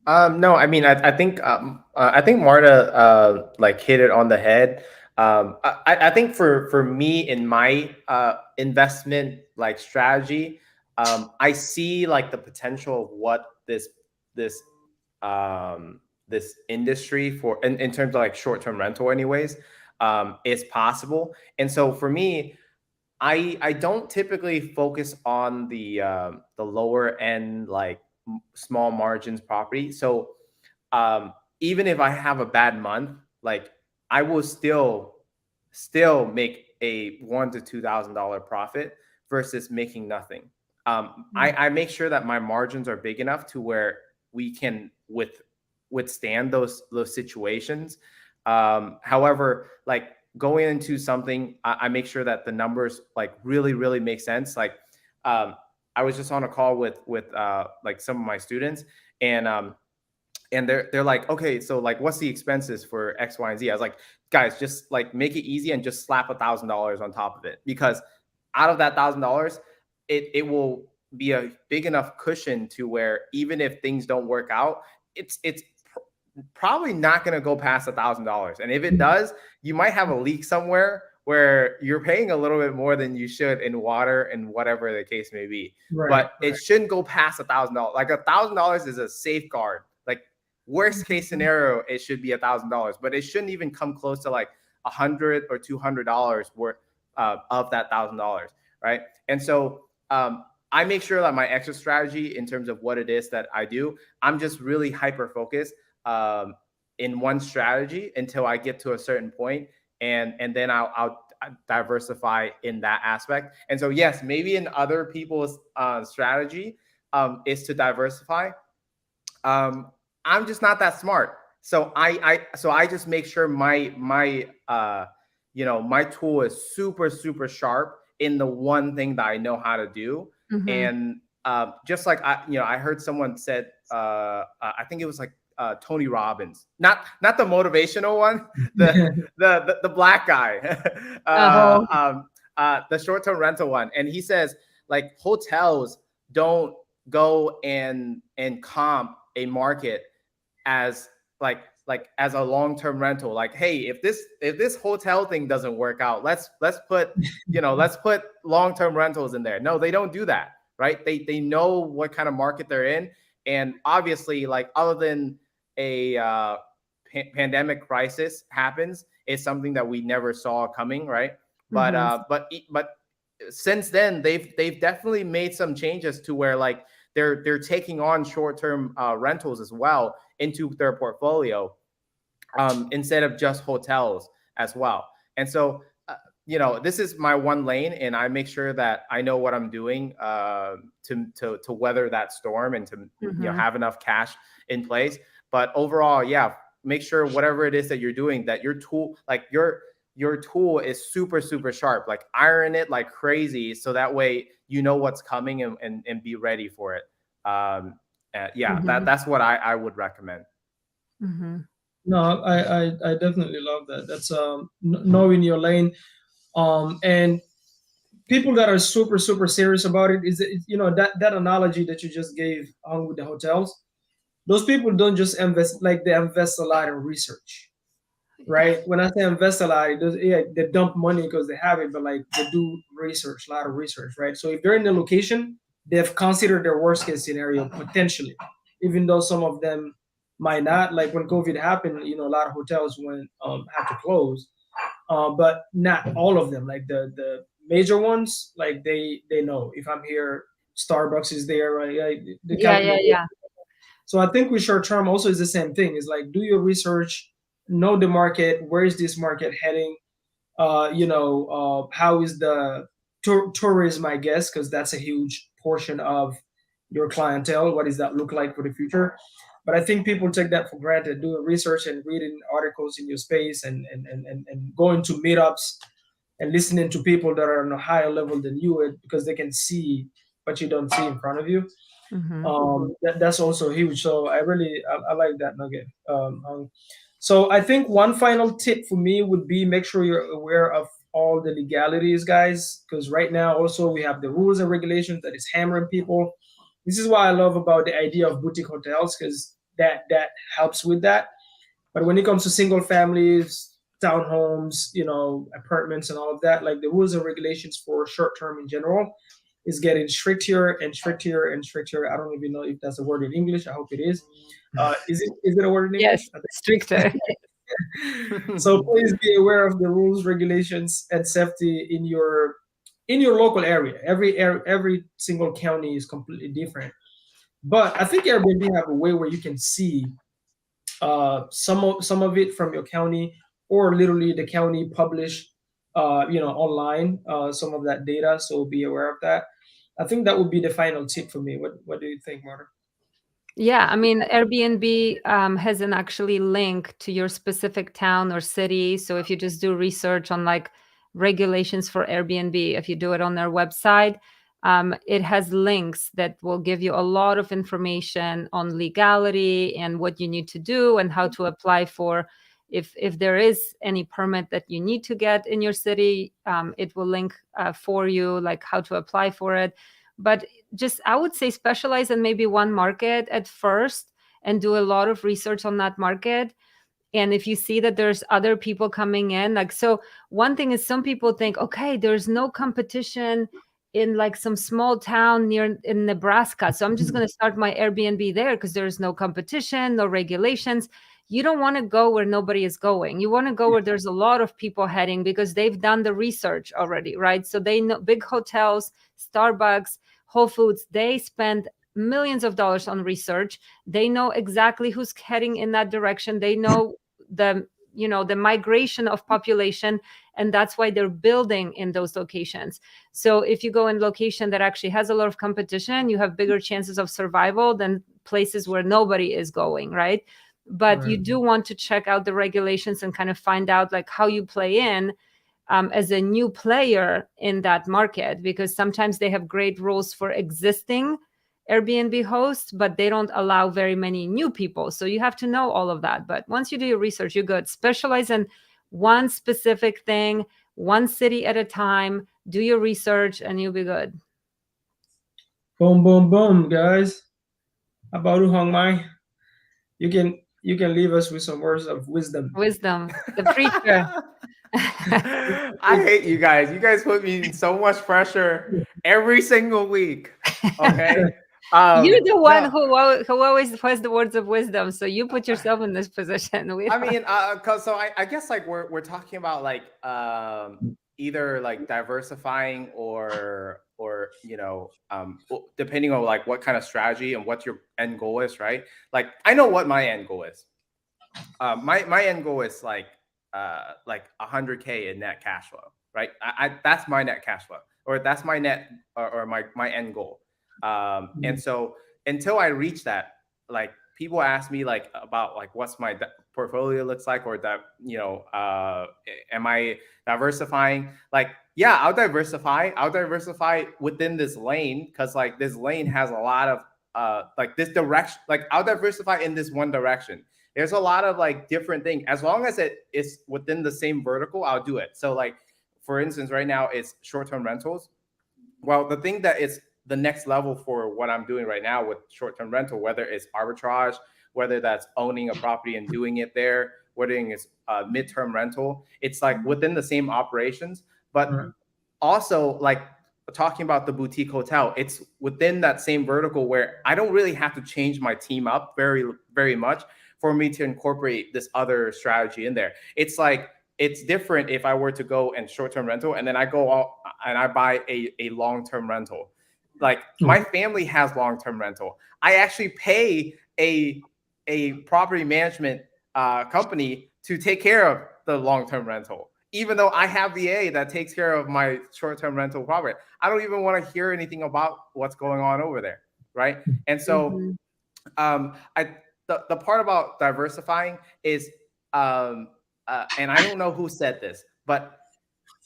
No, I mean, I think Marta like hit it on the head. I think for me in my investment like strategy, I see like the potential of what this this industry for in terms of like short-term rental anyways is possible. And so for me, I don't typically focus on the lower end like small margins property. So even if I have a bad month, like I will still make a $1,000 to $2,000 profit versus making nothing. I make sure that my margins are big enough to where we can withstand those situations. However, like going into something, I make sure that the numbers like really make sense. Like I was just on a call with like some of my students, and they're like, okay, so like what's the expenses for X, Y, and Z? I was like, guys, just like make it easy and just slap $1,000 on top of it, because out of that $1,000, it will be a big enough cushion to where even if things don't work out, it's probably not going to go past $1,000. And if it does, you might have a leak somewhere where you're paying a little bit more than you should in water and whatever the case may be. But it shouldn't go past $1,000. Like $1,000 is a safeguard. Like worst case scenario, it should be $1,000, but it shouldn't even come close to like $100 or $200 worth of that $1,000, right? And so I make sure that my exit strategy in terms of what it is that I do, I'm just really hyper focused in one strategy until I get to a certain point, and then I'll diversify in that aspect. And so yes, maybe in other people's strategy is to diversify. I'm just not that smart, so I just make sure my my tool is super sharp in the one thing that I know how to do. And just like I heard someone said, I think it was like Tony Robbins, not the motivational one, the black guy, the short-term rental one. And he says like hotels don't go and comp a market as like as a long-term rental. Like, hey, if this hotel thing doesn't work out, let's put let's put long-term rentals in there. No, they don't do that, right? They know what kind of market they're in. And obviously, like, other than a pandemic crisis happens, it's something that we never saw coming, right? But since then, they've definitely made some changes to where like they're taking on short-term rentals as well into their portfolio, instead of just hotels as well. And so this is my one lane, and I make sure that I know what I'm doing to weather that storm and to have enough cash in place. But overall, yeah, make sure whatever it is that you're doing, that your tool, like your tool is super sharp. Like iron it like crazy, so that way you know what's coming and be ready for it. That's what I would recommend. No, I definitely love that. That's knowing your lane. And people that are super serious about it is that analogy that you just gave on with the hotels. Those people don't just invest, like they invest a lot in research, right? When I say invest a lot, they dump money because they have it, but like they do research, a lot of research, right? So if they're in the location, they've considered their worst case scenario potentially, even though some of them might not. Like when COVID happened, a lot of hotels had to close, but not all of them. Like the major ones, like they know if I'm here, Starbucks is there, right? Yeah. So I think with short term also is the same thing. It's like do your research, know the market. Where is this market heading? How is the tourism? I guess because that's a huge portion of your clientele. What does that look like for the future? But I think people take that for granted, doing research and reading articles in your space, and going to meetups and listening to people that are on a higher level than you, because they can see what you don't see in front of you. That's also huge. So I like that nugget. So I think one final tip for me would be, make sure you're aware of all the legalities, guys, because right now also we have the rules and regulations that is hammering people. This is why I love about the idea of boutique hotels, because that helps with that. But when it comes to single families, townhomes, apartments and all of that, like the rules and regulations for short term in general is getting stricter and stricter and stricter. I don't even know if that's a word in English. I hope it is. Is it a word in English? Yes, stricter. So please be aware of the rules, regulations, and safety in your local area. Every single county is completely different. But I think Airbnb have a way where you can see some of it from your county, or literally the county publish online some of that data. So be aware of that. I think that would be the final tip for me. What do you think, Marta? Yeah, I mean, Airbnb has an actually link to your specific town or city. So if you just do research on like regulations for Airbnb, if you do it on their website, it has links that will give you a lot of information on legality and what you need to do and how to apply for. If there is any permit that you need to get in your city, it will link for you, like how to apply for it. But just, I would say, specialize in maybe one market at first and do a lot of research on that market. And if you see that there's other people coming in, like, so one thing is, some people think, okay, there's no competition in like some small town in Nebraska, so I'm just going to start my Airbnb there because there's no competition, no regulations. You don't want to go where nobody is going. You want to go where there's a lot of people heading, because they've done the research already, right? So they know big hotels, Starbucks, Whole Foods, they spend millions of dollars on research. They know exactly who's heading in that direction. They know the migration of population, and that's why they're building in those locations. So if you go in location that actually has a lot of competition, you have bigger chances of survival than places where nobody is going, right? But you do want to check out the regulations and kind of find out like how you play in as a new player in that market, because sometimes they have great rules for existing Airbnb hosts, but they don't allow very many new people. So you have to know all of that. But once you do your research, you're good. Specialize in one specific thing, one city at a time, do your research, and you'll be good. Boom, boom, boom, guys. How about you, Hong Mai? You can leave us with some words of wisdom. Wisdom, the preacher. I hate you guys. You guys put me in so much pressure every single week. Okay. You're the one who always has the words of wisdom, so you put yourself in this position. So I guess like we're talking about like either like diversifying or depending on like what kind of strategy and what your end goal is, right? Like I know what my end goal is. My end goal is like 100K in net cash flow, right? That's my net cash flow, or that's my net or my end goal. And so until I reach that, like people ask me like about like what's my portfolio looks like, or that, am I diversifying? Like, yeah, I'll diversify within this lane, because like this lane has a lot of like this direction. Like I'll diversify in this one direction. There's a lot of like different things. As long as it is within the same vertical, I'll do it. So like, for instance, right now it's short-term rentals. Well, the thing that is the next level for what I'm doing right now with short-term rental, whether it's arbitrage, whether that's owning a property and doing it there, whether it's midterm rental, it's like within the same operations, but also like talking about the boutique hotel, it's within that same vertical where I don't really have to change my team up very, very much for me to incorporate this other strategy in there. It's like, it's different if I were to go and short-term rental and then I go out and I buy a long-term rental. Like my family has long-term rental. I actually pay a property management company to take care of the long-term rental. even though I have VA that takes care of my short-term rental property. I don't even want to hear anything about what's going on over there, right? And so the part about diversifying is, and I don't know who said this, but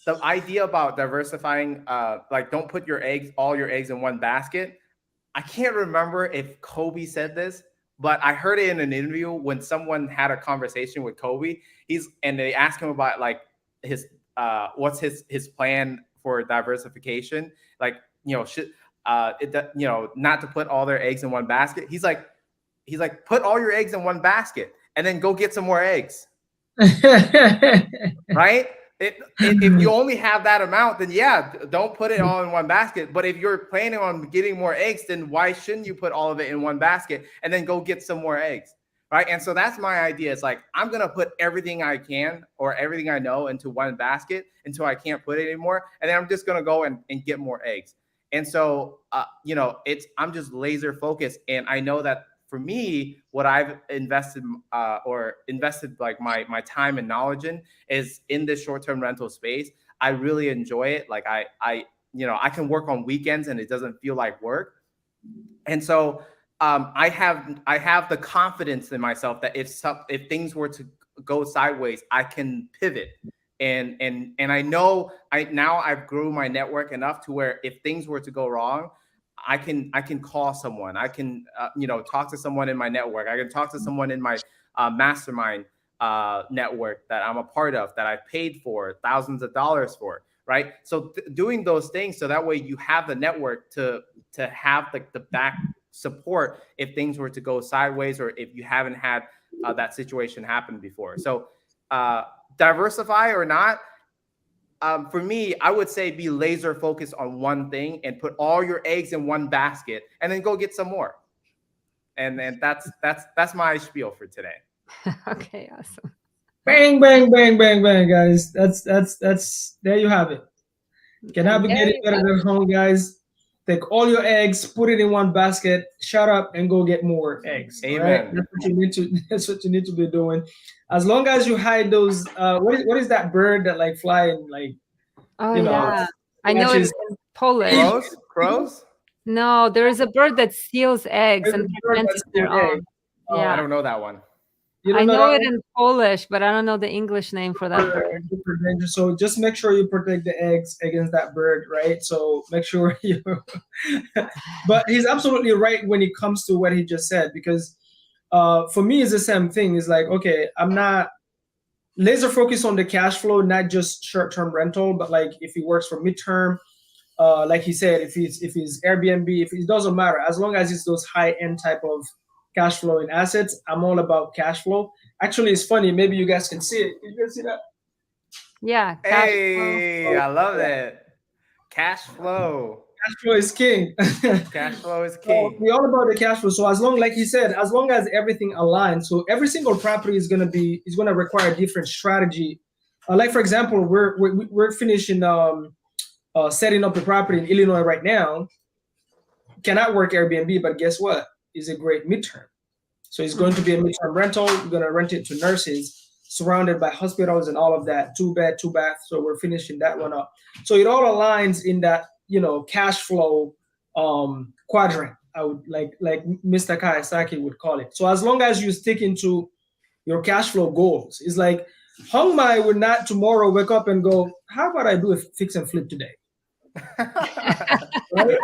the idea about diversifying, like don't put all your eggs in one basket. I can't remember if Kobe said this, but I heard it in an interview when someone had a conversation with Kobe. And they asked him about like his what's his plan for diversification. Like, not to put all their eggs in one basket. He's like, put all your eggs in one basket and then go get some more eggs. Right? If you only have that amount, then yeah, don't put it all in one basket. But if you're planning on getting more eggs, then why shouldn't you put all of it in one basket and then go get some more eggs, right? And so that's my idea. It's like, I'm going to put everything I can or everything I know into one basket until I can't put it anymore. And then I'm just going to go and get more eggs. And so, I'm just laser focused. And I know that for me, what I've invested like my time and knowledge in is in this short-term rental space. I really enjoy it. Like I can work on weekends and it doesn't feel like work. And so I have the confidence in myself that if things were to go sideways, I can pivot. And I know I've grown my network enough to where if things were to go wrong, I can call someone. I can talk to someone in my network. I can talk to someone in my mastermind network that I'm a part of, that I've paid for thousands of dollars for, right? So doing those things so that way you have the network to have the back support if things were to go sideways or if you haven't had that situation happen before. So diversify or not, for me, I would say be laser focused on one thing and put all your eggs in one basket and then go get some more. And then that's my spiel for today. Okay, awesome. Bang, bang, bang, bang, bang, guys. That's there you have it. Cannot be getting better than home, guys. Take all your eggs, put it in one basket, shut up, and go get more eggs. Amen. Right? That's what you need to be doing. As long as you hide those, what is that bird that like fly and like? Oh yeah, I know it's in Polish. Crows? No, there is a bird that steals eggs and ferments their own. Yeah, I don't know that one. I know it in Polish, but I don't know the English name for that bird. So just make sure you protect the eggs against that bird, right? So make sure you. But he's absolutely right when it comes to what he just said, because for me, it's the same thing. It's like, okay, I'm not laser focused on the cash flow, not just short-term rental, but like if it works for midterm, like he said, if it's Airbnb, if it doesn't matter, as long as it's those high-end type of cash flow in assets, I'm all about cash flow. Actually, it's funny. Maybe you guys can see it. You guys see that? Yeah. Hey, I love it. Cash flow. Cash flow is king. Cash flow is king. So we're all about the cash flow. So as long, like he said, as long as everything aligns, so every single property is gonna require a different strategy. Like for example, we're finishing setting up the property in Illinois right now. Cannot work Airbnb, but guess what? Is a great midterm. So it's going to be a midterm rental. We're going to rent it to nurses surrounded by hospitals and all of that, 2-bed, 2-bath. So we're finishing that one up. So it all aligns in that, cash flow quadrant. I would like Mr. Kiyosaki would call it. So as long as you stick into your cash flow goals, it's like Hong Mai would not tomorrow wake up and go, how about I do a fix and flip today? Right?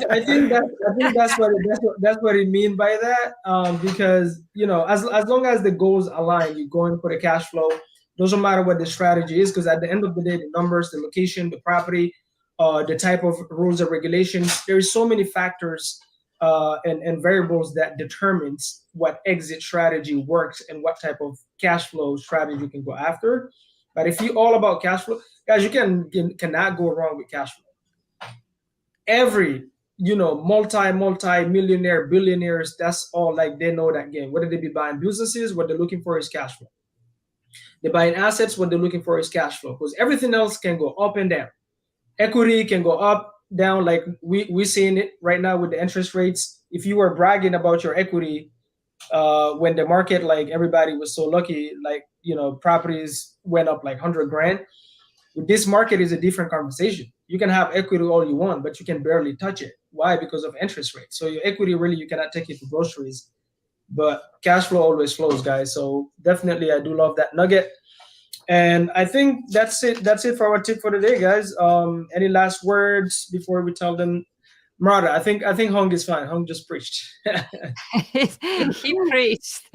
I think that's what he mean by that. Because as long as the goals align, you go in for the cash flow. Doesn't matter what the strategy is, because at the end of the day, the numbers, the location, the property, the type of rules and regulations, there's so many factors and variables that determines what exit strategy works and what type of cash flow strategy you can go after. But if you're all about cash flow, guys, you cannot go wrong with cash flow. Every multi-millionaire, billionaires, that's all, like, they know that game. Whether they be buying businesses, what they're looking for is cash flow. They're buying assets, what they're looking for is cash flow, because everything else can go up and down. Equity can go up, down, like we're seeing it right now with the interest rates. If you were bragging about your equity when the market, like everybody was so lucky, like properties went up like 100 grand. With this market is a different conversation. You can have equity all you want, but you can barely touch it. Why? Because of interest rates. So your equity really you cannot take it to groceries, but cash flow always flows, guys. So definitely, I do love that nugget. And I think that's it. That's it for our tip for today, guys. Any last words before we tell them? Murata, I think Hung is fine. Hung just preached. He preached.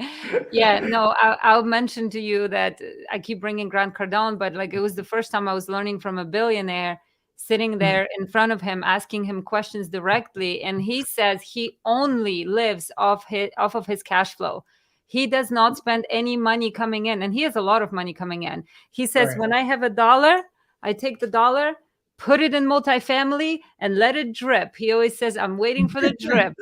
Yeah, no, I'll mention to you that I keep bringing Grant Cardone, but like it was the first time I was learning from a billionaire, sitting there in front of him, asking him questions directly, and he says he only lives off of his cash flow. He does not spend any money coming in, and he has a lot of money coming in. He says, Right. when I have $1, I take the dollar, put it in multifamily, and let it drip. He always says, I'm waiting for the drip.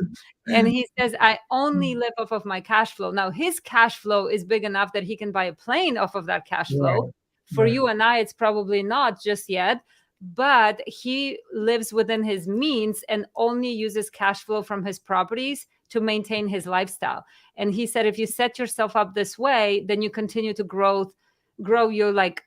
And he says, I only live off of my cash flow. Now, his cash flow is big enough that he can buy a plane off of that cash flow. Right. For Right. you and I, it's probably not just yet, but he lives within his means and only uses cash flow from his properties to maintain his lifestyle. And he said, if you set yourself up this way, then you continue to grow your like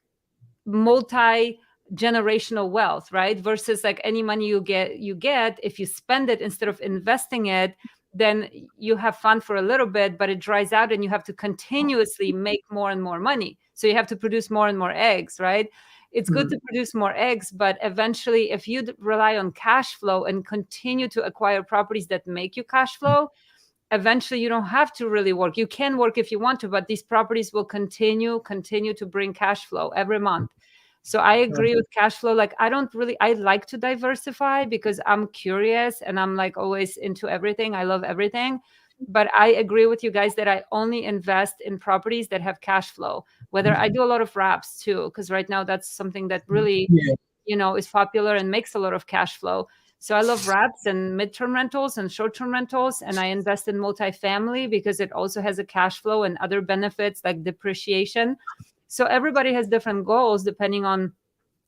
multi-generational wealth, right? Versus like any money you get, if you spend it instead of investing it, then you have fun for a little bit, but it dries out and you have to continuously make more and more money. So you have to produce more and more eggs, right? It's good to produce more eggs, but eventually if you rely on cash flow and continue to acquire properties that make you cash flow, eventually you don't have to really work. You can work if you want to, but these properties will continue to bring cash flow every month. So I agree with cash flow. Like I like to diversify because I'm curious and I'm like always into everything. I love everything. But I agree with you guys that I only invest in properties that have cash flow. Whether I do a lot of wraps too, because right now that's something that really, Yeah. is popular and makes a lot of cash flow. So I love wraps and midterm rentals and short-term rentals. And I invest in multifamily because it also has a cash flow and other benefits like depreciation. So everybody has different goals depending on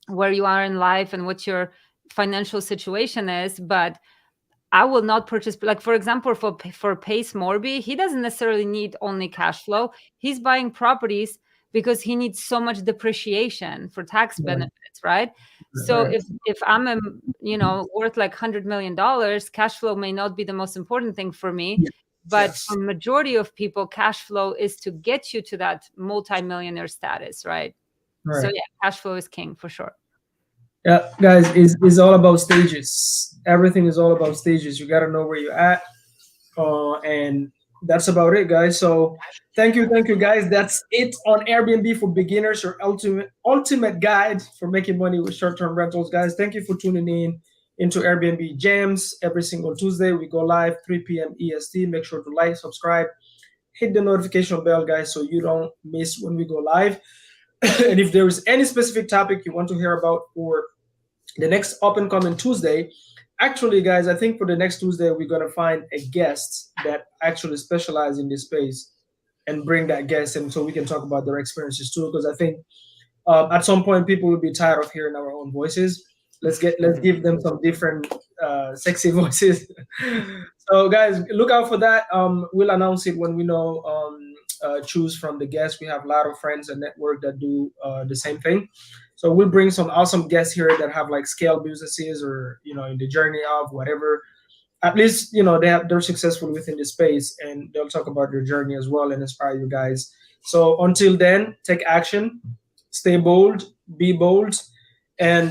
where you are in life and what your financial situation is. But I will not purchase, like, for example, for Pace Morby, he doesn't necessarily need only cash flow. He's buying properties because he needs so much depreciation for tax benefits, right? So Right. if I'm worth like $100 million, cash flow may not be the most important thing for me. But Yes. for majority of people, cash flow is to get you to that multimillionaire status, right? So Right. yeah, cash flow is king for sure. Yeah, guys, is all about stages. Everything is all about stages. You got to know where you're at, and that's about it, guys. So thank you, guys. That's it on Airbnb for beginners, your ultimate guide for making money with short-term rentals, guys. Thank you for tuning in into Airbnb Gems every single Tuesday. We go live 3 p.m. EST. Make sure to like, subscribe, hit the notification bell, guys, so you don't miss when we go live. And if there is any specific topic you want to hear about for the next up and coming Tuesday, actually, guys, I think for the next Tuesday we're gonna find a guest that actually specializes in this space and bring that guest in so we can talk about their experiences too. Because I think at some point people will be tired of hearing our own voices. Let's give them some different sexy voices. So guys, look out for that. We'll announce it when we know choose from the guests. We have a lot of friends and network that do the same thing. So we'll bring some awesome guests here that have like scale businesses or in the journey of whatever. At least they're successful within the space, and they'll talk about their journey as well and inspire you guys. So until then, take action, stay bold, be bold, and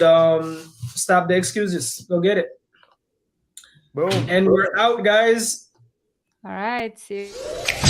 stop the excuses. Go get it. Boom. And we're out, guys. All right. See you.